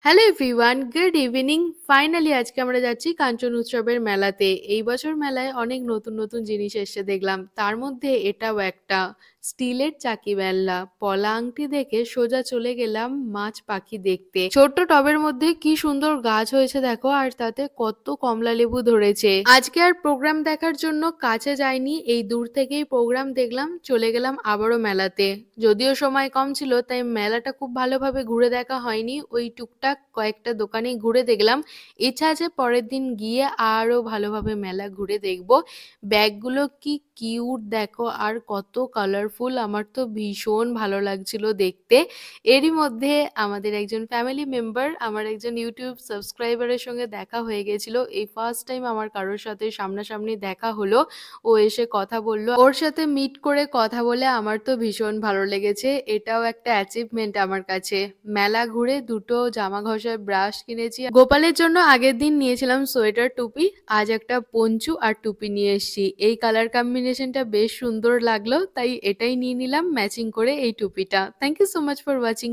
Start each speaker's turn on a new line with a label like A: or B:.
A: Hello everyone, good evening. Finally আজকে আমরা যাচ্ছি কাঞ্চন উৎসবের মেলাতে। এই বছর মেলায় অনেক নতুন নতুন জিনিস এসেছে দেখলাম, তার মধ্যে এটাও একটা স্টিলের চাকি মেলা। পলা আংটি দেখে সোজা চলে গেলাম মাছ পাখি দেখতে। ছোট্ট টবের মধ্যে কি সুন্দর গাছ হয়েছে দেখো, আর তাতে কত কমলা লেবু ধরেছে। আজকে আর প্রোগ্রাম দেখার জন্য কাছে যাইনি, এই দূর থেকেই প্রোগ্রাম দেখলাম, চলে গেলাম আবারও মেলাতে। যদিও সময় কম ছিল তাই মেলাটা খুব ভালোভাবে ঘুরে দেখা হয়নি, ওই টুকটাক কয়েকটা দোকানেই ঘুরে দেখলাম। ইচ্ছা আছে পরের দিন গিয়ে আরো ভালোভাবে মেলা ঘুরে দেখবো। ব্যাগগুলো কি কিউট দেখো, আর কত কালারফুল, আমার তো ভীষণ ভালো লাগছিল দেখতে। এরই মধ্যে আমাদের একজন ফ্যামিলি মেম্বার, আমার একজন ইউটিউব সাবস্ক্রাইবারের সঙ্গে দেখা হয়ে গেছিল। এই ফার্স্ট টাইম আমার কারোর সাথে সামনাসামনি দেখা হলো। ও এসে কথা বললো, ওর সাথে মিট করে কথা বলে আমার তো ভীষণ ভালো লেগেছে। এটাও একটা অ্যাচিভমেন্ট আমার কাছে। মেলা ঘুরে দুটো জামা ঘষার ব্রাশ কিনেছি। গোপালের জন্য আগের দিন নিয়েছিলাম সোয়েটার টুপি, আজ একটা পঞ্চু আর টুপি নিয়ে এসেছি। এই কালার কম্বিনেশনটা বেশ সুন্দর লাগলো, তাই এটাই নিয়ে নিলাম ম্যাচিং করে এই টুপিটা। Thank you so much for watching.